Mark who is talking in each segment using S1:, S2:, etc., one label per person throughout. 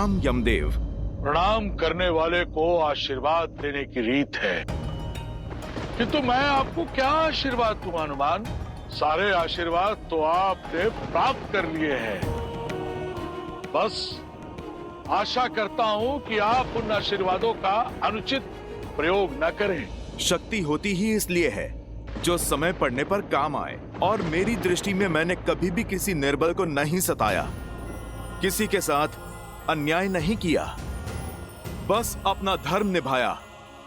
S1: प्रणाम यमदेव।
S2: प्रणाम करने वाले को आशीर्वाद देने की रीत है, किंतु मैं आपको क्या आशीर्वाद दूं हनुमान? सारे आशीर्वाद तो आपने प्राप्त कर लिए हैं। बस आशा करता हूं कि आप उन आशीर्वादों का अनुचित प्रयोग न करें।
S1: शक्ति होती ही इसलिए है जो समय पड़ने पर काम आए, और मेरी दृष्टि में मैंने कभी भी किसी निर्बल को नहीं सताया, किसी के साथ अन्याय नहीं किया, बस अपना धर्म निभाया,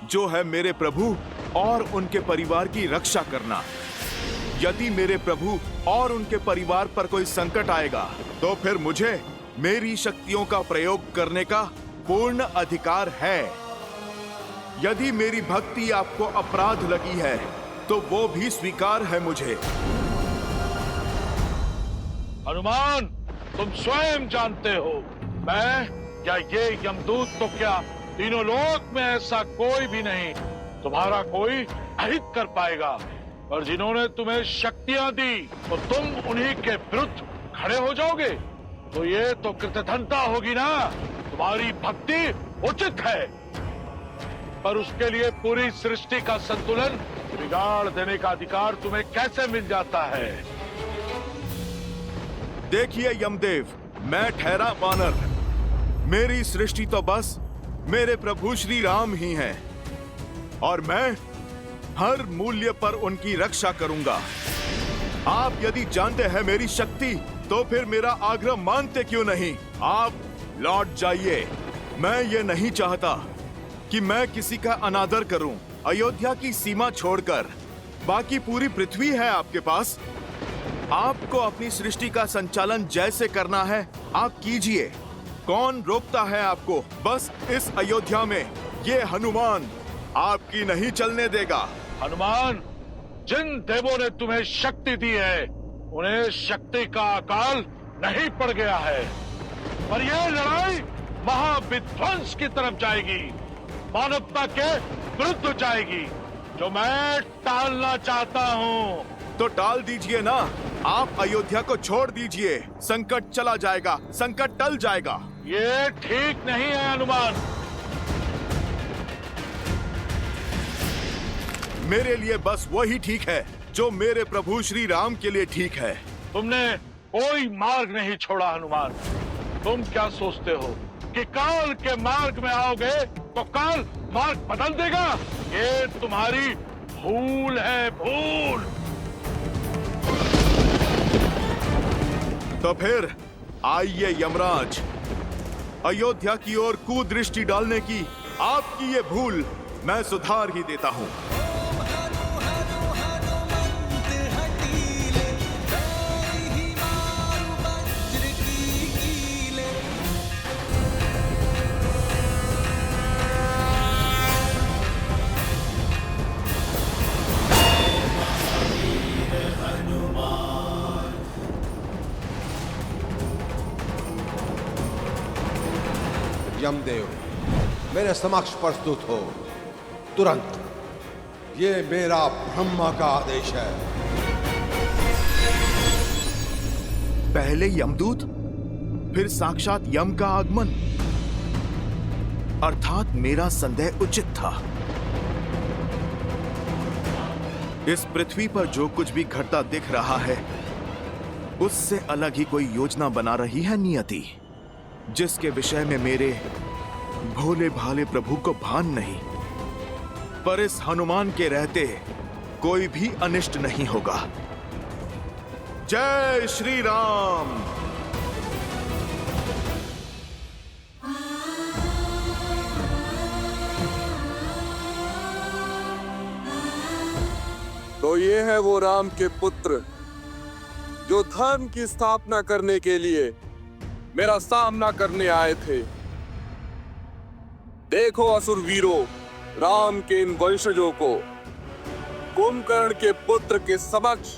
S1: जो है मेरे प्रभु और उनके परिवार की रक्षा करना। यदि मेरे प्रभु और उनके परिवार पर कोई संकट आएगा तो फिर मुझे मेरी शक्तियों का प्रयोग करने का पूर्ण अधिकार है। यदि मेरी भक्ति आपको अपराध लगी है तो वो भी स्वीकार है मुझे।
S2: हनुमान, तुम स्वयं जानते हो, मैं या ये यमदूत तो क्या, तीनों लोक में ऐसा कोई भी नहीं तुम्हारा कोई अहित कर पाएगा। और जिन्होंने तुम्हें शक्तियां दी तो तुम उन्हीं के विरुद्ध खड़े हो जाओगे, तो ये तो कृतघ्नता होगी ना। तुम्हारी भक्ति उचित है, पर उसके लिए पूरी सृष्टि का संतुलन बिगाड़ देने का अधिकार तुम्हें कैसे मिल जाता है?
S1: देखिए यमदेव, मैं ठहरा वानर, मेरी सृष्टि तो बस मेरे प्रभु श्री राम ही हैं, और मैं हर मूल्य पर उनकी रक्षा करूंगा। आप यदि जानते हैं मेरी शक्ति तो फिर मेरा आग्रह मानते क्यों नहीं? आप लौट जाइए। मैं ये नहीं चाहता कि मैं किसी का अनादर करूं। अयोध्या की सीमा छोड़कर बाकी पूरी पृथ्वी है आपके पास। आपको अपनी सृष्टि का संचालन जैसे करना है आप कीजिए, कौन रोकता है आपको? बस इस अयोध्या में ये हनुमान आपकी नहीं चलने देगा।
S2: हनुमान, जिन देवों ने तुम्हें शक्ति दी है उन्हें शक्ति का अकाल नहीं पड़ गया है, पर यह लड़ाई महाविध्वंस की तरफ जाएगी, मानवता के विरुद्ध जाएगी, जो मैं टालना चाहता हूँ।
S1: तो टाल दीजिए ना, आप अयोध्या को छोड़ दीजिए, संकट चला जाएगा, संकट टल जाएगा।
S2: ये ठीक नहीं है हनुमान।
S1: मेरे लिए बस वही ठीक है जो मेरे प्रभु श्री राम के लिए ठीक है।
S2: तुमने कोई मार्ग नहीं छोड़ा हनुमान। तुम क्या सोचते हो कि काल के मार्ग में आओगे तो काल मार्ग बदल देगा? ये तुम्हारी भूल है, भूल।
S1: तो फिर आइए यमराज, अयोध्या की ओर कुदृष्टि डालने की आपकी ये भूल मैं सुधार ही देता हूँ।
S3: यमदेव, मेरे समक्ष प्रस्तुत हो तुरंत। ये मेरा ब्रह्मा का आदेश है।
S1: पहले यमदूत, फिर साक्षात यम का आगमन, अर्थात मेरा संदेह उचित था। इस पृथ्वी पर जो कुछ भी घटता दिख रहा है उससे अलग ही कोई योजना बना रही है नियति, जिसके विषय में मेरे भोले भाले प्रभु को भान नहीं। पर इस हनुमान के रहते कोई भी अनिष्ट नहीं होगा। जय श्री राम।
S4: तो ये है वो राम के पुत्र जो धर्म की स्थापना करने के लिए मेरा सामना करने आए थे। देखो असुर वीरों, राम के इन वंशजों को कुंभकर्ण के पुत्र के समक्ष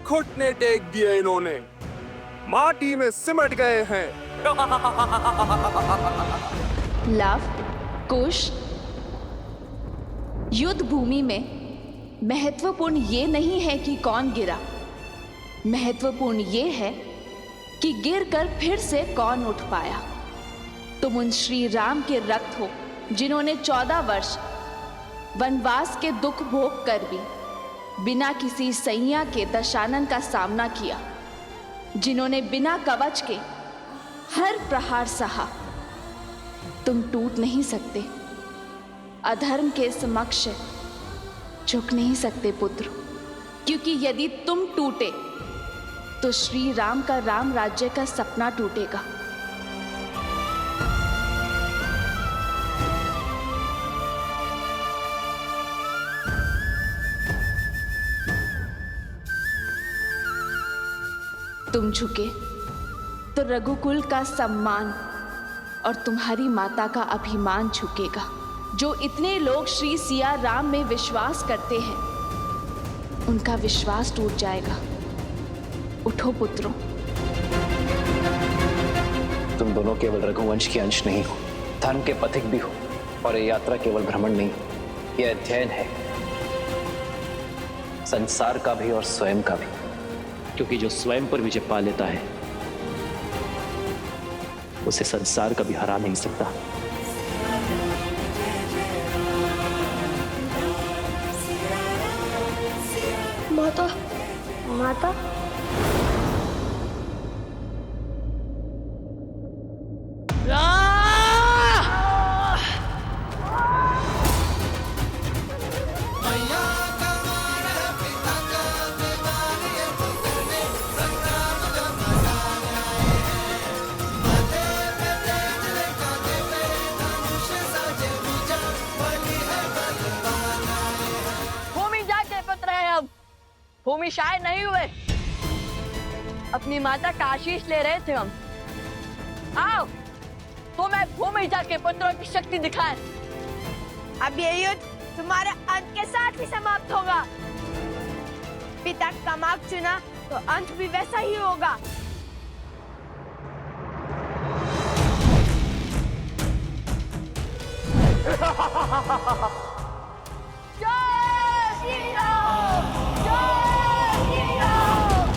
S4: घुटने टेक दिए, इन्होंने माटी में सिमट गए हैं।
S5: लव, कुश, युद्ध भूमि में महत्वपूर्ण ये नहीं है कि कौन गिरा, महत्वपूर्ण ये है कि गिरकर फिर से कौन उठ पाया। तुम उन श्री राम के रक्त हो जिन्होंने 14 वर्ष वनवास के दुख भोग कर भी बिना किसी सैया के दशानन का सामना किया, जिन्होंने बिना कवच के हर प्रहार सहा। तुम टूट नहीं सकते, अधर्म के समक्ष झुक नहीं सकते पुत्र, क्योंकि यदि तुम टूटे तो श्री राम का राम राज्य का सपना टूटेगा। तुम झुके तो रघुकुल का सम्मान और तुम्हारी माता का अभिमान झुकेगा। जो इतने लोग श्री सिया राम में विश्वास करते हैं, उनका विश्वास टूट जाएगा। उठो पुत्रों।
S6: तुम दोनों केवल रघुवंश के अंश नहीं हो, धर्म के पथिक भी हो। और ये यात्रा केवल भ्रमण नहीं, यह अध्ययन है, संसार का भी और स्वयं का भी। क्योंकि जो स्वयं पर विजय पा लेता है, उसे संसार कभी हरा नहीं सकता।
S7: माता, माता,
S8: भूमि शायद नहीं हुए, अपनी माता का आशीष ले रहे थे हम। आओ तुम्हें भूमिजा के पुत्रों की शक्ति दिखाएं।
S7: अब ये युद्ध तुम्हारे अंत के साथ ही समाप्त होगा। पिता का मार्ग चुना तो अंत भी वैसा ही होगा। जय श्री राम, जय श्री राम।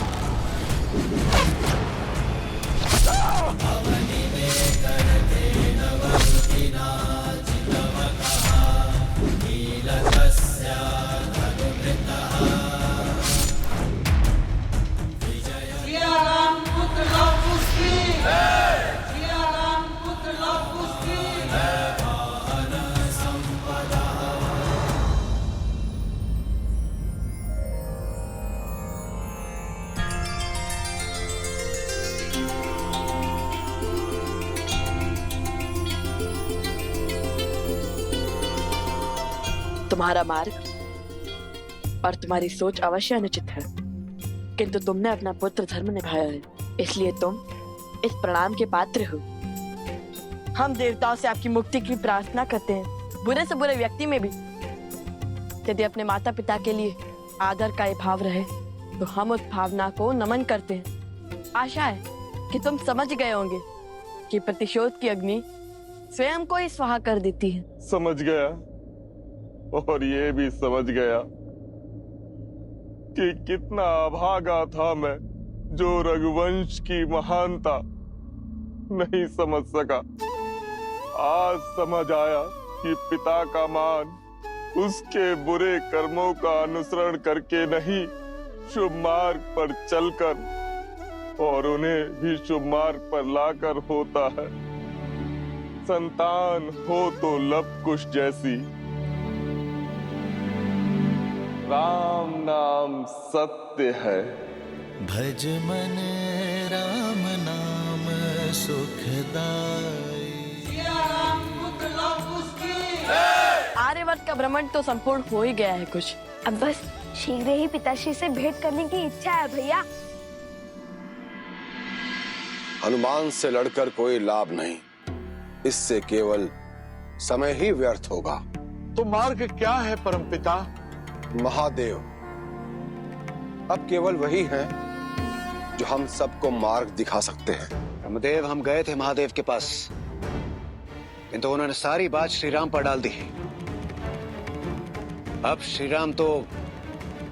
S8: तुम्हारा मार्ग और तुम्हारी सोच अवश्य अनुचित है, किंतु तुमने अपना पुत्र धर्म निभाया है, इसलिए तुम इस प्रणाम के पात्र हो। हम देवताओं से आपकी मुक्ति की प्रार्थना करते हैं, बुरे से बुरे व्यक्ति में भी। यदि अपने माता पिता के लिए आदर का ये भाव रहे तो हम उस भावना को नमन करते हैं। आशा है कि तुम समझ गए होंगे कि प्रतिशोध की अग्नि स्वयं को ही स्वाहा कर देती है।
S4: समझ गया, और ये भी समझ गया कि कितना अभागा था मैं, जो रघुवंश की महानता नहीं समझ सका। आज समझ आया कि पिता का मान उसके बुरे कर्मों का अनुसरण करके नहीं, शुभ मार्ग पर चलकर और उन्हें भी शुभ मार्ग पर लाकर होता है। संतान हो तो लब कुश जैसी, राम नाम सत्य है।
S9: भज मन राम नाम सुखदाई।
S8: आर्यवर्त का भ्रमण तो संपूर्ण हो ही गया है कुछ।
S7: अब बस शीघ्र ही पिताश्री से भेंट करने की इच्छा है भैया।
S3: हनुमान से लड़कर कोई लाभ नहीं, इससे केवल समय ही व्यर्थ होगा।
S2: तो मार्ग क्या है परमपिता?
S3: महादेव अब केवल वही हैं जो हम सबको मार्ग दिखा सकते हैं।
S10: ब्रह्मदेव, हम गए थे महादेव के पास, किंतु उन्होंने सारी बात श्रीराम पर डाल दी है। अब श्रीराम तो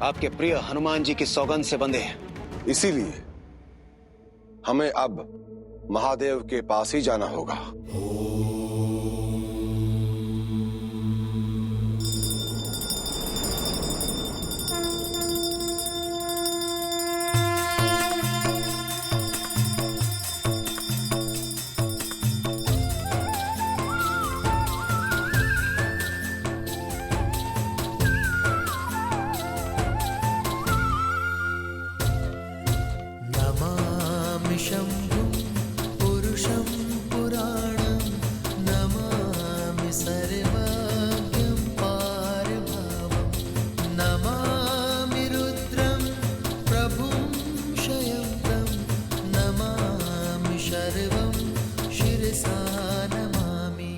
S10: आपके प्रिय हनुमान जी की सौगंध से बंधे हैं।
S3: इसीलिए हमें अब महादेव के पास ही जाना होगा।
S9: नमामि सर्वज्ञं पारभावं नमामि रुद्रं प्रभुं शयन्तं नमामि शर्वं शिरसा नमामि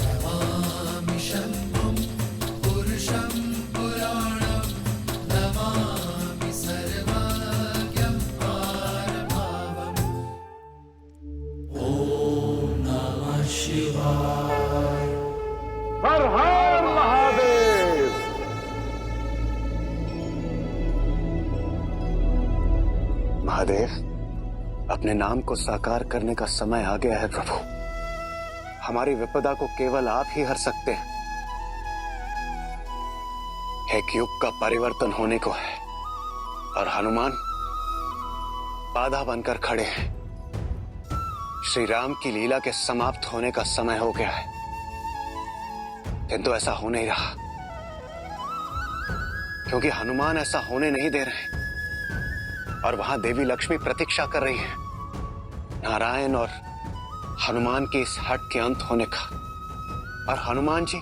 S9: नमामि शम्भुं पुरुषं पुराणं नमामि सर्वज्ञं पारभावम् ॐ नमः शिवाय।
S2: हर हर महादेव।
S10: महादेव, अपने नाम को साकार करने का समय आ गया है प्रभु। हमारी विपदा को केवल आप ही हर सकते हैं। एक युग का परिवर्तन होने को है और हनुमान बाधा बनकर खड़े हैं। श्री राम की लीला के समाप्त होने का समय हो गया है, किंतु ऐसा हो नहीं रहा, क्योंकि हनुमान ऐसा होने नहीं दे रहे और वहां देवी लक्ष्मी प्रतीक्षा कर रही है नारायण और हनुमान की इस हट के अंत होने का। और हनुमान जी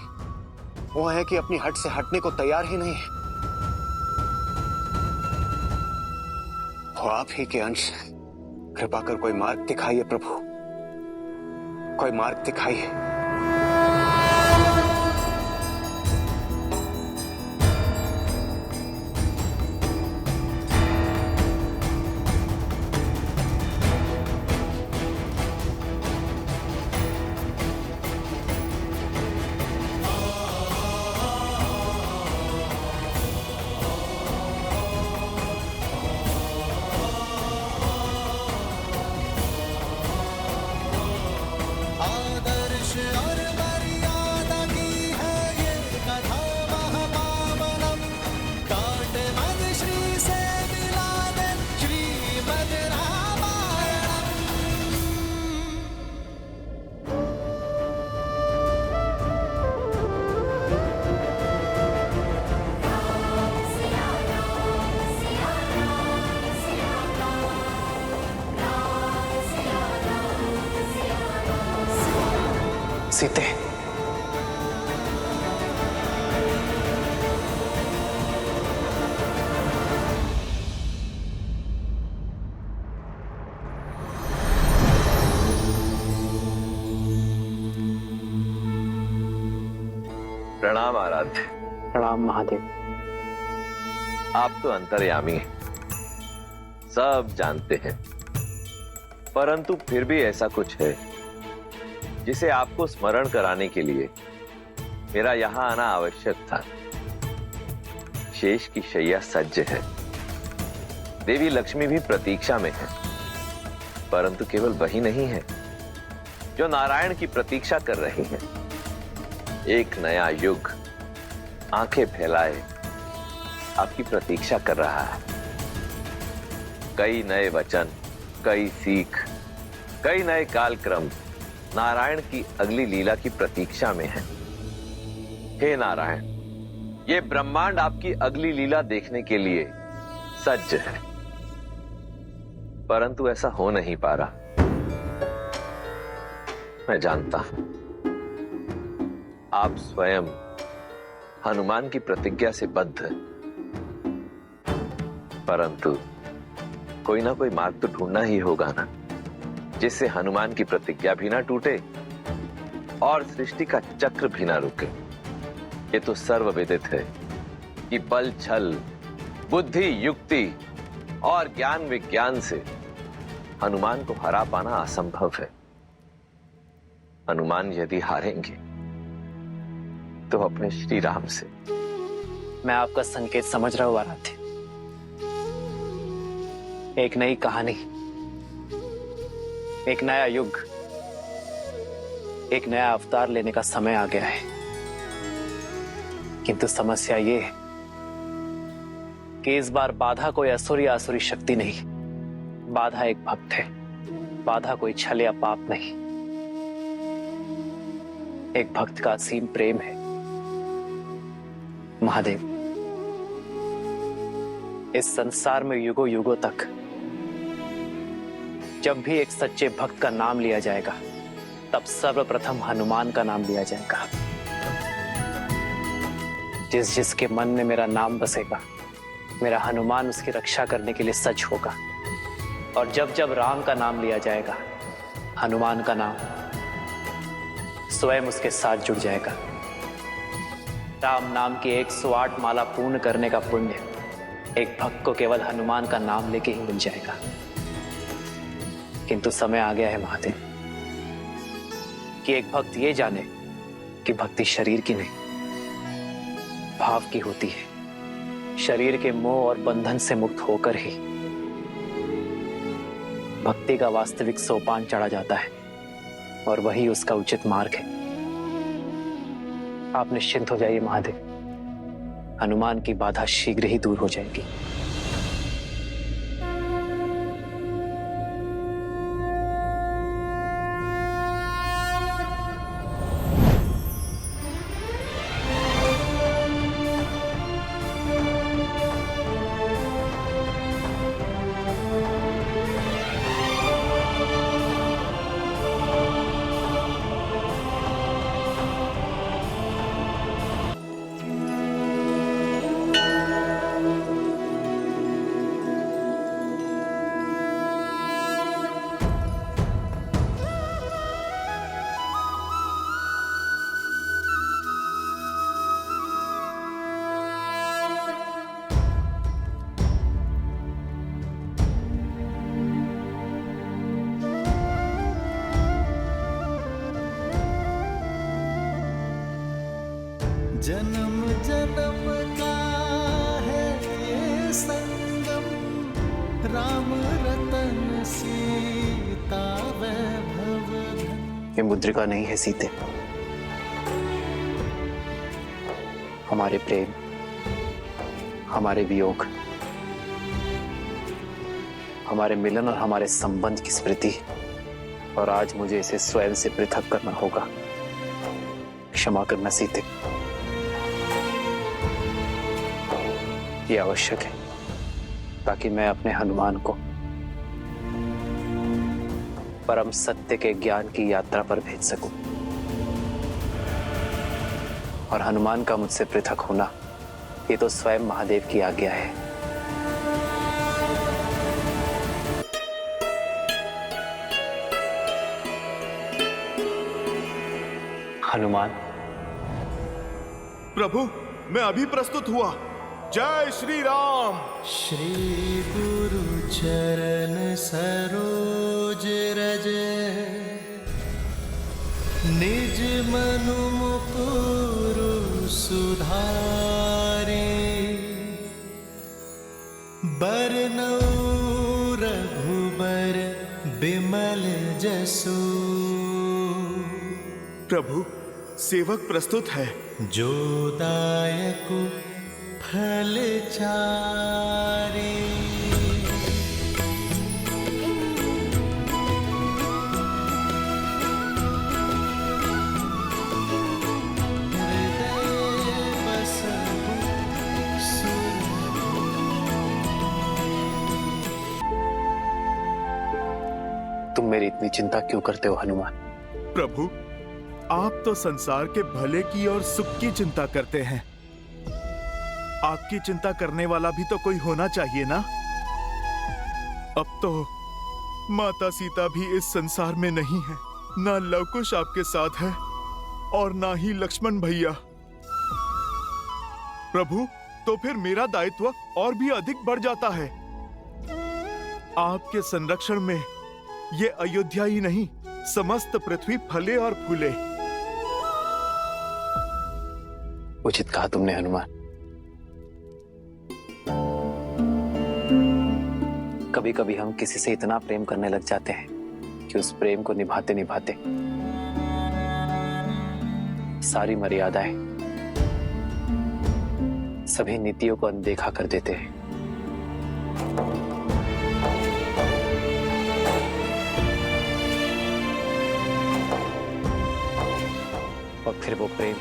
S10: वो है कि अपनी हट से हटने को तैयार ही नहीं है। वो आप ही के अंश हैं। कृपा कर कोई मार्ग दिखाइए प्रभु, कोई मार्ग दिखाइए।
S9: आदर्श और मर्यादा की है ये कथा महापावनम। कांटे मद श्री से मिला दे श्रीमद् रामायणम।
S6: सीते,
S11: प्रणाम आराध्य।
S6: प्रणाम महादेव।
S11: आप तो अंतर्यामी हैं, सब जानते हैं, परंतु फिर भी ऐसा कुछ है जिसे आपको स्मरण कराने के लिए मेरा यहां आना आवश्यक था। शेष की शैया सज्ज है, देवी लक्ष्मी भी प्रतीक्षा में है, परंतु केवल वही नहीं है जो नारायण की प्रतीक्षा कर रही है। एक नया युग आंखें फैलाए आपकी प्रतीक्षा कर रहा है। कई नए वचन, कई सीख, कई नए कालक्रम नारायण की अगली लीला की प्रतीक्षा में है। हे नारायण, ये ब्रह्मांड आपकी अगली लीला देखने के लिए सज्ज है, परंतु ऐसा हो नहीं पा रहा। मैं जानता हूं आप स्वयं हनुमान की प्रतिज्ञा से बद्ध हैं, परंतु कोई ना कोई मार्ग तो ढूंढना ही होगा ना, जिससे हनुमान की प्रतिज्ञा भी ना टूटे और सृष्टि का चक्र भी ना रुके। ये तो सर्वविदित है कि बल, छल, बुद्धि, युक्ति और ज्ञान विज्ञान से हनुमान को हरा पाना असंभव है। हनुमान यदि हारेंगे तो अपने श्री राम से।
S6: मैं आपका संकेत समझ रहा हूं आराध्य। एक नई कहानी, एक नया युग, एक नया अवतार लेने का समय आ गया है। किंतु समस्या ये है कि इस बार बाधा कोई असुर या आसुरी शक्ति नहीं, बाधा एक भक्त है। बाधा कोई छल या पाप नहीं, एक भक्त का असीम प्रेम है। महादेव, इस संसार में युगों युगों तक जब भी एक सच्चे भक्त का नाम लिया जाएगा, तब सर्वप्रथम हनुमान का नाम लिया जाएगा। जिस जिसके मन में मेरा नाम बसेगा, मेरा हनुमान उसकी रक्षा करने के लिए सच होगा। और जब जब राम का नाम लिया जाएगा, हनुमान का नाम स्वयं उसके साथ जुड़ जाएगा। राम नाम की 108 माला पूर्ण करने का पुण्य एक भक्त को केवल हनुमान का नाम लेके ही मिल जाएगा। किंतु समय आ गया है महादेव कि एक भक्त ये जाने कि भक्ति शरीर की नहीं, भाव की होती है। शरीर के मोह और बंधन से मुक्त होकर ही भक्ति का वास्तविक सोपान चढ़ा जाता है, और वही उसका उचित मार्ग है। आप निश्चिंत हो जाइए महादेव, हनुमान की बाधा शीघ्र ही दूर हो जाएगी।
S9: जन्म जन्म का है ये संगम, राम रतन सीता वैभव धन।
S6: ये मुद्रिका नहीं है सीते, हमारे प्रेम, हमारे वियोग, हमारे मिलन और हमारे संबंध की स्मृति, और आज मुझे इसे स्वयं से पृथक करना होगा। क्षमा करना सीते, ये आवश्यक है ताकि मैं अपने हनुमान को परम सत्य के ज्ञान की यात्रा पर भेज सकूं। और हनुमान का मुझसे पृथक होना, ये तो स्वयं महादेव की आज्ञा है। हनुमान।
S1: प्रभु, मैं अभी प्रस्तुत हुआ। जय श्री राम।
S9: श्री गुरु चरण सरोज रज, निज मनु मुकुर सुधारे। बरनउँ रघुबर बिमल जसु,
S1: प्रभु, सेवक प्रस्तुत है।
S9: जो दायक फल चारे।
S6: तुम मेरी इतनी चिंता क्यों करते हो हनुमान?
S1: प्रभु, आप तो संसार के भले की और सुख की चिंता करते हैं। आपकी चिंता करने वाला भी तो कोई होना चाहिए ना। अब तो माता सीता भी इस संसार में नहीं है, ना लवकुश आपके साथ है और ना ही लक्ष्मण भैया। प्रभु, तो फिर मेरा दायित्व और भी अधिक बढ़ जाता है। आपके संरक्षण में ये अयोध्या ही नहीं, समस्त पृथ्वी फले और फूले।
S6: उचित कहा तुमने हनुमान। कभी कभी हम किसी से इतना प्रेम करने लग जाते हैं कि उस प्रेम को निभाते निभाते सारी मर्यादाएं, सभी नीतियों को अनदेखा कर देते हैं। और फिर वो प्रेम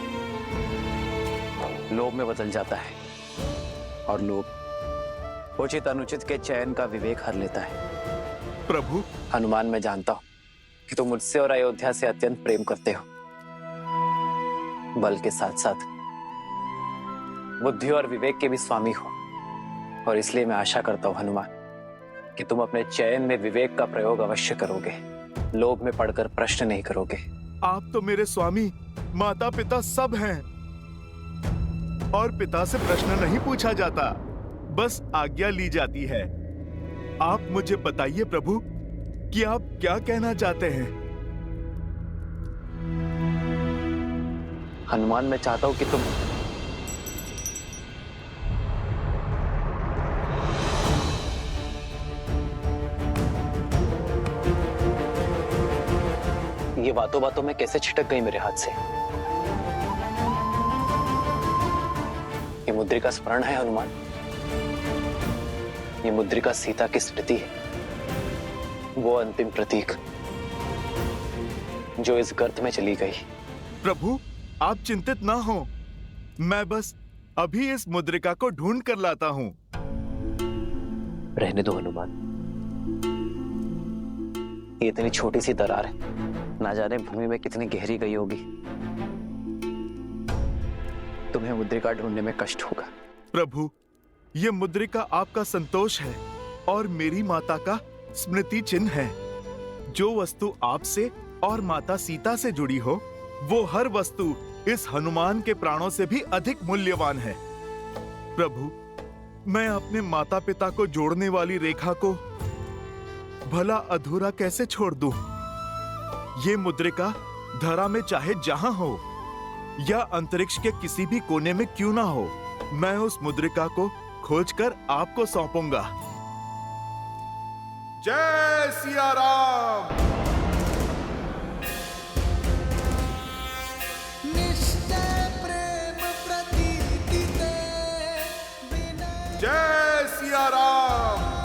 S6: लोभ में बदल जाता है, और लोभ उचित अनुचित के चयन का विवेक हर लेता है।
S1: प्रभु,
S6: हनुमान, मैं जानता हूं कि तुम मुझसे और अयोध्या से अत्यंत प्रेम करते हो, बल के साथ साथ बुद्धि और विवेक के भी स्वामी हो। और इसलिए मैं आशा करता हूं हनुमान कि तुम अपने चयन में विवेक का प्रयोग अवश्य करोगे, लोभ में पड़कर प्रश्न नहीं करोगे।
S1: आप तो मेरे स्वामी, माता पिता सब हैं, और पिता से प्रश्न नहीं पूछा जाता, बस आज्ञा ली जाती है। आप मुझे बताइए प्रभु कि आप क्या कहना चाहते हैं।
S6: हनुमान, मैं चाहता हूं कि तुम ये बातों बातों में कैसे छिटक गई मेरे हाथ से। ये मुद्रिका स्मरण है हनुमान, ये मुद्रिका सीता की स्मृति है, वो अंतिम प्रतीक जो इस गर्त में चली गई।
S1: प्रभु आप चिंतित ना हो, मैं बस अभी इस मुद्रिका को ढूंढ कर लाता हूँ।
S6: रहने दो हनुमान, ये इतनी छोटी सी दरार है, ना जाने भूमि में कितनी गहरी गई होगी। तुम्हें मुद्रिका ढूंढने में कष्ट होगा।
S1: प्रभु ये मुद्रिका आपका संतोष है और मेरी माता का स्मृति चिन्ह है। जो वस्तु आपसे और माता सीता से जुड़ी हो, वो हर वस्तु इस हनुमान के प्राणों से भी अधिक मूल्यवान है। प्रभु मैं अपने माता पिता को जोड़ने वाली रेखा को भला अधूरा कैसे छोड़ दूं? ये मुद्रिका धरा में चाहे जहां हो या अंतरिक्ष के किसी भी कोने में क्यों ना हो, मैं उस मुद्रिका को खोजकर आपको सौंपूंगा। जय सिया राम। जय सिया राम।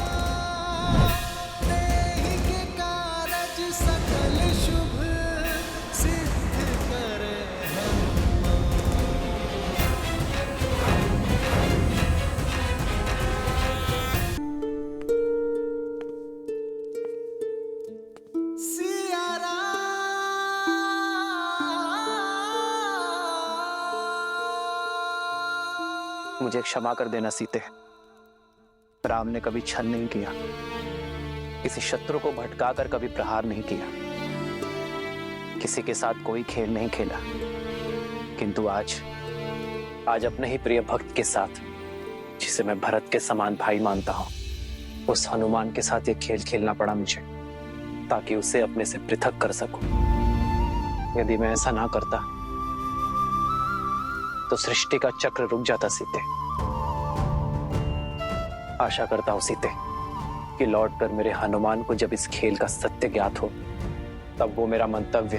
S6: मुझे क्षमा कर देना सीते, राम ने कभी छल नहीं किया, किसी शत्रु को भटकाकर कभी प्रहार नहीं किया, किसी के साथ कोई खेल नहीं खेला। किंतु आज अपने ही प्रिय भक्त के साथ, जिसे मैं भरत के समान भाई मानता हूं, उस हनुमान के साथ ये खेल खेलना पड़ा मुझे, ताकि उसे अपने से पृथक कर सकूं। यदि मैं ऐसा ना करता तो सृष्टि का चक्र रुक जाता सीते। आशा करता हूं सीते कि लौटकर मेरे हनुमान को जब इस खेल का सत्य ज्ञात हो, तब वो मेरा मंतव्य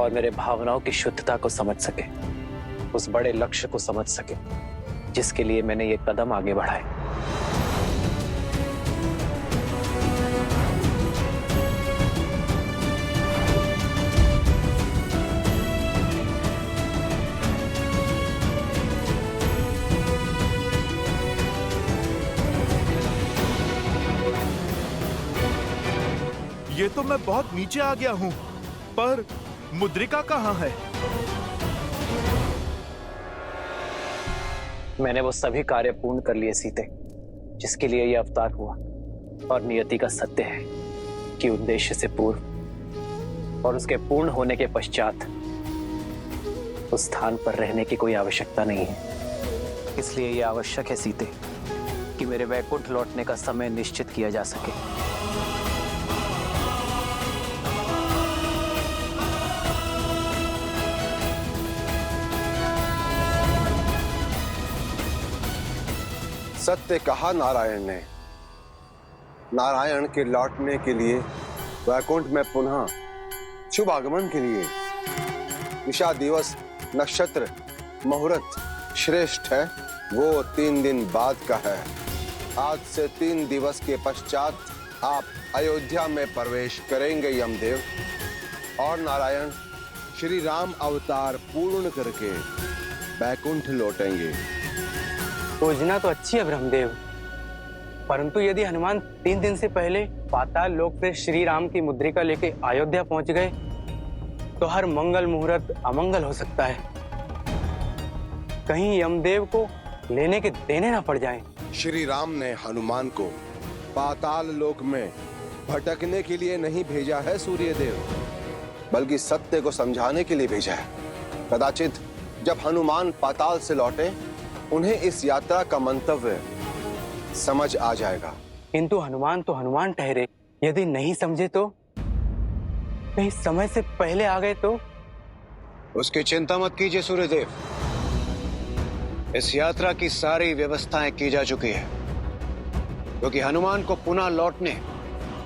S6: और मेरे भावनाओं की शुद्धता को समझ सके, उस बड़े लक्ष्य को समझ सके जिसके लिए मैंने ये कदम आगे बढ़ाए।
S1: ये तो मैं बहुत नीचे आ गया हूँ, पर मुद्रिका कहाँ है?
S6: मैंने वो सभी कार्य पूर्ण कर लिए सीते, जिसके लिए ये अवतार हुआ, और नियति का सत्य है कि उद्देश्य से पूर्व और उसके पूर्ण होने के पश्चात उस स्थान पर रहने की कोई आवश्यकता नहीं है। इसलिए ये आवश्यक है सीते कि मेरे वैकुंठ लौटने का समय निश्चित किया जा सके।
S3: सत्य कहा नारायण ने। नारायण के लौटने के लिए वैकुंठ में पुनः शुभ आगमन के लिए दिशा दिवस नक्षत्र मुहूर्त श्रेष्ठ है, वो 3 दिन बाद का है। आज से 3 दिवस के पश्चात आप अयोध्या में प्रवेश करेंगे यमदेव, और नारायण श्री राम अवतार पूर्ण करके वैकुंठ लौटेंगे।
S12: योजना तो अच्छी है ब्रह्मदेव, परंतु यदि हनुमान 3 दिन से पहले पाताल लोक से श्री राम की मुद्रिका लेके अयोध्या पहुंच गए तो हर मंगल मुहूर्त अमंगल हो सकता है। कहीं यमदेव को लेने के देने ना पड़ जाएं।
S3: श्री राम ने हनुमान को पाताल लोक में भटकने के लिए नहीं भेजा है सूर्यदेव, बल्कि सत्य को समझाने के लिए भेजा है। कदाचित जब हनुमान पाताल से लौटे उन्हें इस यात्रा का मंतव्य समझ आ जाएगा।
S12: किंतु हनुमान तो हनुमान ठहरे, यदि नहीं समझे तो, कहीं समय से पहले आ गए तो?
S10: उसकी चिंता मत कीजिए सूर्यदेव, इस यात्रा की सारी व्यवस्थाएं की जा चुकी है, क्योंकि हनुमान को पुनः लौटने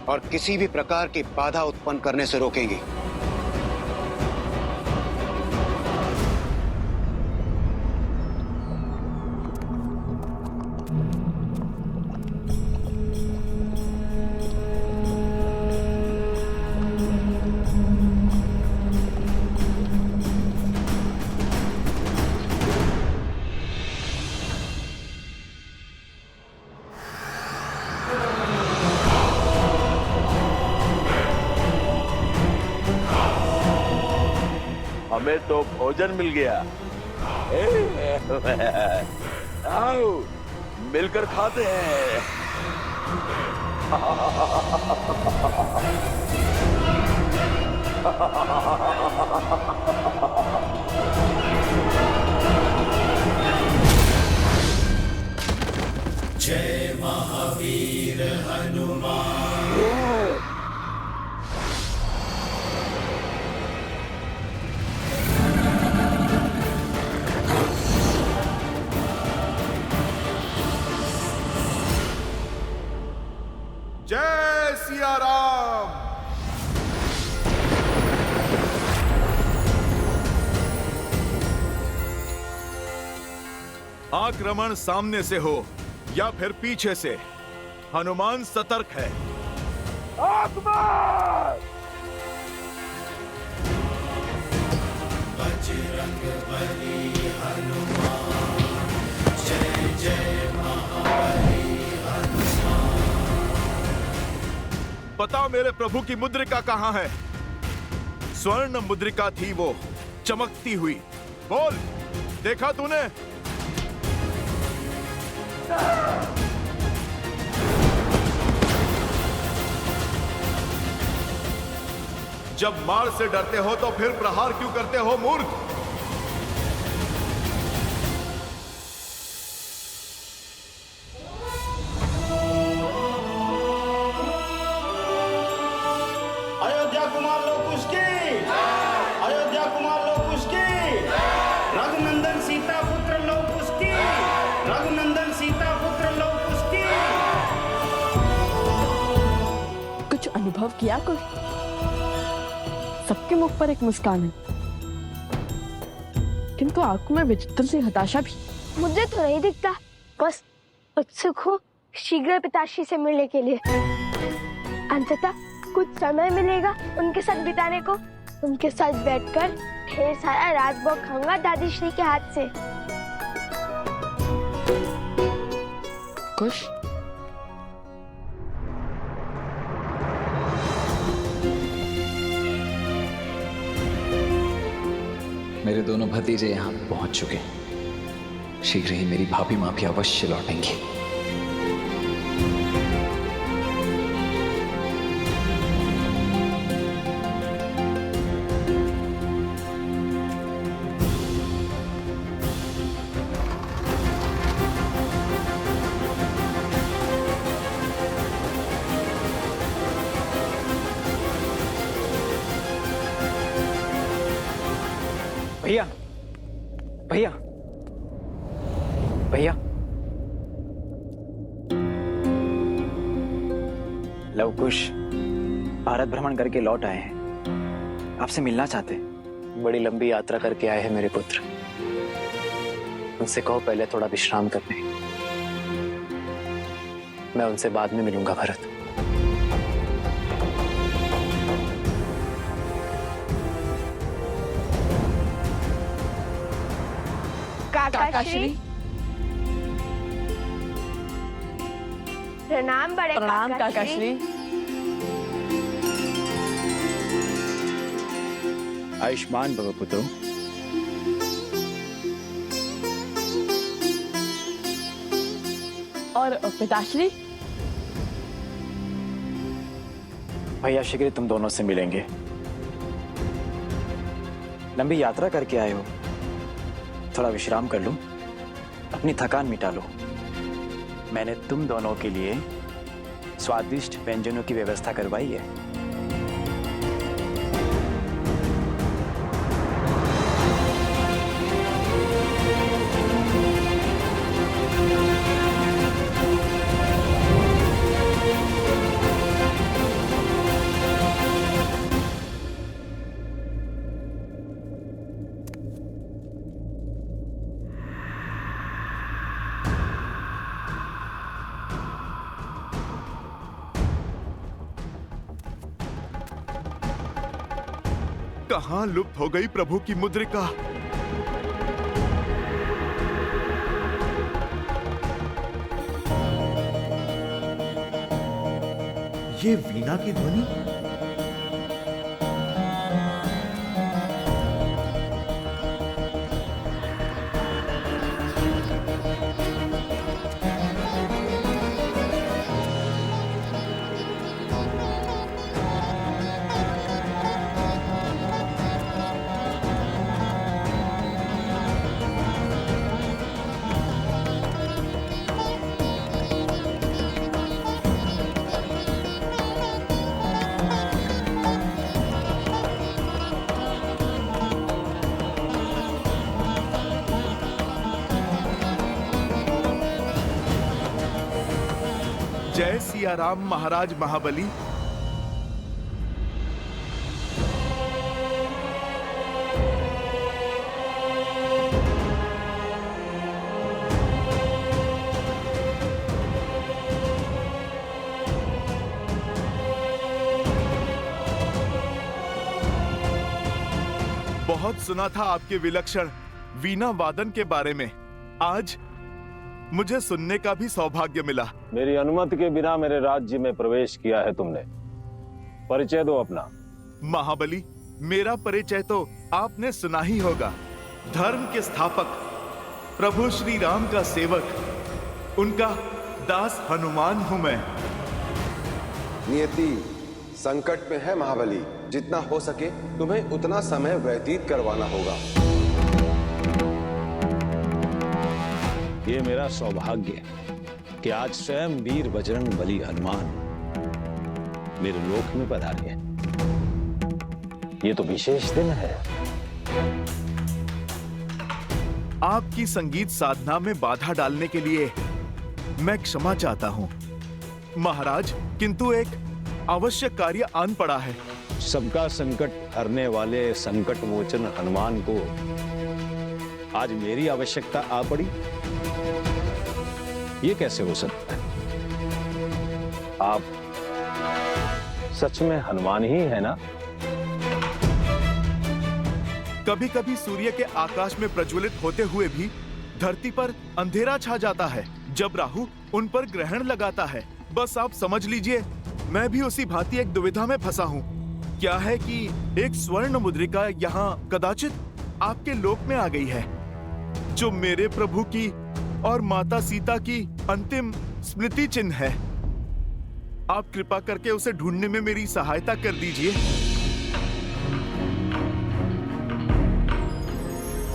S10: और किसी भी प्रकार की बाधा उत्पन्न करने से रोकेंगी।
S11: हमें तो भोजन मिल गया। आओ मिलकर खाते हैं।
S9: जय महावीर हनुमान।
S1: जय सिया राम। आक्रमण सामने से हो या फिर पीछे से, हनुमान सतर्क है।
S9: बजरंग बली हनुमान, जय जय महाबली हनुमान।
S1: बताओ मेरे प्रभु की मुद्रिका कहां है? स्वर्ण मुद्रिका थी वो, चमकती हुई। बोल, देखा तूने? जब मार से डरते हो तो फिर प्रहार क्यों करते हो मूर्ख?
S13: अयोध्या कुमार लोकुश की, अयोध्या कुमार लोकुश की, रघुनंदन सीता पुत्र लोकुश की, रघुनंदन सीता पुत्र लोकुश की।
S8: कुछ अनुभव किया कोई? सबके मुख पर एक मुस्कान है, किंतु आंखों में विचित्र सी हताशा भी।
S7: मुझे तो नहीं दिखता, बस उत्सुक हूँ शीघ्र पिताश्री से मिलने के लिए। अंततः कुछ समय मिलेगा उनके साथ बिताने को। उनके साथ बैठकर ढेर सारा राजभोग खाऊंगा दादी श्री के हाथ से।
S8: कुश,
S14: मेरे दोनों भतीजे यहाँ पहुंच चुके। शीघ्र ही मेरी भाभी माँ भी अवश्य लौटेंगी।
S12: भैया, भैया, भैया, लवकुश भारत भ्रमण करके लौट आए हैं, आपसे मिलना चाहते हैं।
S6: बड़ी लंबी यात्रा करके आए हैं मेरे पुत्र, उनसे कहो पहले थोड़ा विश्राम करने। मैं उनसे बाद में मिलूंगा भरत।
S7: काकाश्री, प्रणाम बड़े
S8: प्रणाम काका श्री।
S15: आयुष्मान भव पुत्रो।
S8: और पिताश्री?
S15: भैया शीघ्र तुम दोनों से मिलेंगे। लंबी यात्रा करके आए हो, थोड़ा विश्राम कर लो, अपनी थकान मिटा लो। मैंने तुम दोनों के लिए स्वादिष्ट व्यंजनों की व्यवस्था करवाई है।
S1: कहां लुप्त हो गई प्रभु की मुद्रिका?
S16: ये वीणा की ध्वनि?
S1: जय सिया राम महाराज महाबली। बहुत सुना था आपके विलक्षण वीणा वादन के बारे में। आज मुझे सुनने का भी सौभाग्य मिला।
S17: मेरी अनुमति के बिना मेरे राज्य में प्रवेश किया है तुमने। परिचय दो अपना।
S1: महाबली, मेरा परिचय तो आपने सुना ही होगा। धर्म के स्थापक प्रभु श्री राम का सेवक, उनका दास हनुमान हूं मैं।
S3: नियति संकट में है महाबली, जितना हो सके तुम्हें उतना समय व्यतीत करवाना होगा।
S17: ये मेरा सौभाग्य है कि आज स्वयं वीर बजरंग बली हनुमान मेरे लोक में पधारे हैं। ये तो विशेष दिन है।
S1: आपकी संगीत साधना में बाधा डालने के लिए मैं क्षमा चाहता हूं महाराज, किंतु एक आवश्यक कार्य आन पड़ा है।
S17: सबका संकट हरने वाले संकट मोचन हनुमान को आज मेरी आवश्यकता आ पड़ी। ये कैसे हो सकता है? आप सच में हनुमान ही है ना?
S1: कभी कभी सूर्य के आकाश में प्रज्वलित होते हुए भी धरती पर अंधेरा छा जाता है जब राहु उन पर ग्रहण लगाता है। बस आप समझ लीजिए, मैं भी उसी भांति एक दुविधा में फंसा हूँ। क्या है कि एक स्वर्ण मुद्रिका यहाँ कदाचित आपके लोक में आ गई है, जो मेरे प्रभु की और माता सीता की अंतिम स्मृति चिन्ह है। आप कृपा करके उसे ढूंढने में मेरी सहायता कर दीजिए।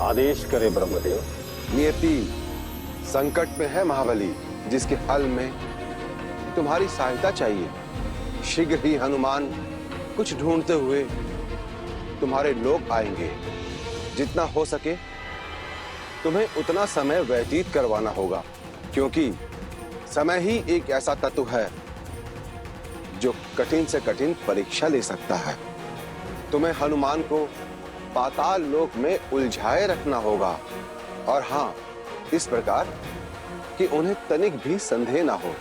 S17: आदेश करे ब्रह्मदेव।
S3: नियति संकट में है महाबली, जिसके हल में तुम्हारी सहायता चाहिए। शीघ्र ही हनुमान कुछ ढूंढते हुए तुम्हारे लोक आएंगे। जितना हो सके तुम्हें उतना समय व्यतीत करवाना होगा, क्योंकि समय ही एक ऐसा तत्व है जो कठिन से कठिन परीक्षा ले सकता है। तुम्हें हनुमान को पाताल लोक में उलझाए रखना होगा, और हाँ, इस प्रकार कि उन्हें तनिक भी संदेह ना हो।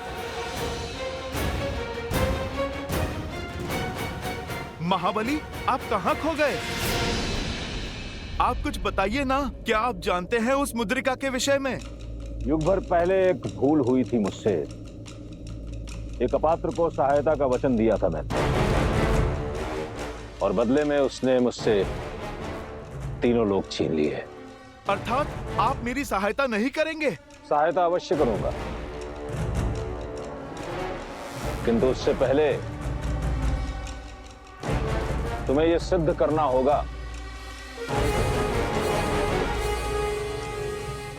S1: महाबली, आप कहाँ खो गए? आप कुछ बताइए ना, क्या आप जानते हैं उस मुद्रिका के विषय में?
S17: युग भर पहले एक भूल हुई थी मुझसे, एक अपात्र को सहायता का वचन दिया था मैंने, और बदले में उसने मुझसे तीनों लोग छीन लिए।
S1: अर्थात आप मेरी सहायता नहीं करेंगे?
S17: सहायता अवश्य करूंगा, किंतु उससे पहले तुम्हें यह सिद्ध करना होगा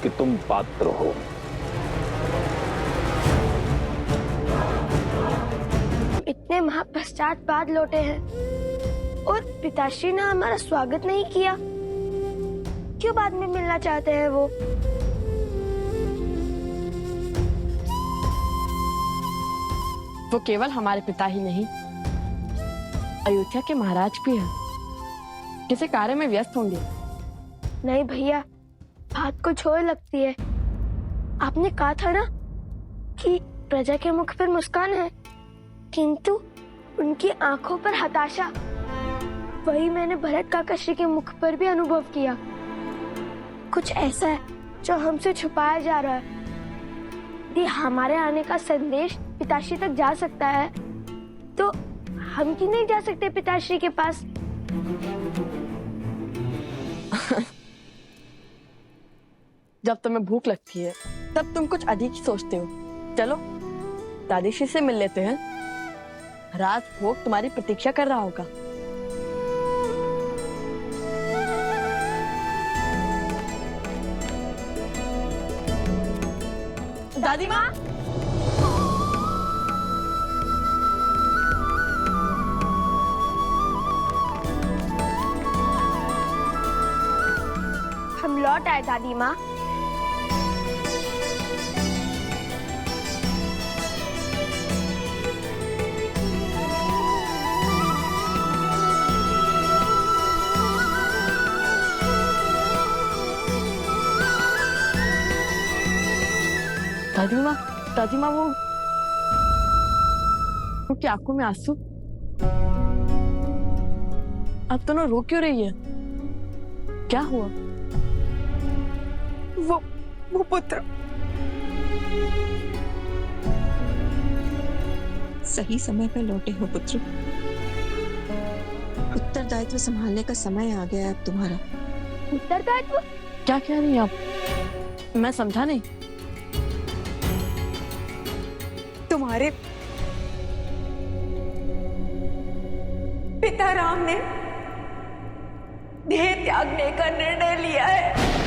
S17: कि तुम पात्र हो।
S7: इतने माह पश्चात बाद लौटे हैं और पिताश्री ने हमारा स्वागत नहीं किया। क्यों बाद में मिलना चाहते हैं वो?
S8: वो केवल हमारे पिता ही नहीं, अयोध्या के महाराज भी हैं। किसी कार्य में व्यस्त होंगे।
S7: नहीं भैया, बात कुछ और लगती है। आपने कहा था ना कि प्रजा के मुख पर मुस्कान है, किंतु उनकी आंखों पर हताशा। वही मैंने भरत काकाश्री के मुख पर भी अनुभव किया। कुछ ऐसा है जो हमसे छुपाया जा रहा है। यदि हमारे आने का संदेश पिताश्री तक जा सकता है तो हम क्यों नहीं जा सकते पिताश्री के पास?
S8: जब तुम्हें भूख लगती है तब तुम कुछ अधिक ही सोचते हो। चलो दादीश्री से मिल लेते हैं। राज भोग तुम्हारी प्रतीक्षा कर रहा होगा। दादी माँ,
S7: हम लौट आए दादी माँ।
S8: दादी माँ वो की आंखों में आंसू। अब दोनों रो क्यों रही है? क्या हुआ?
S18: वो पुत्र सही समय पर लौटे हो पुत्र। उत्तरदायित्व संभालने का समय आ गया है अब तुम्हारा।
S7: उत्तरदायित्व?
S8: क्या कह रही हैं आप? मैं समझा नहीं।
S18: तुम्हारे पिता राम ने देह त्यागने का निर्णय लिया है।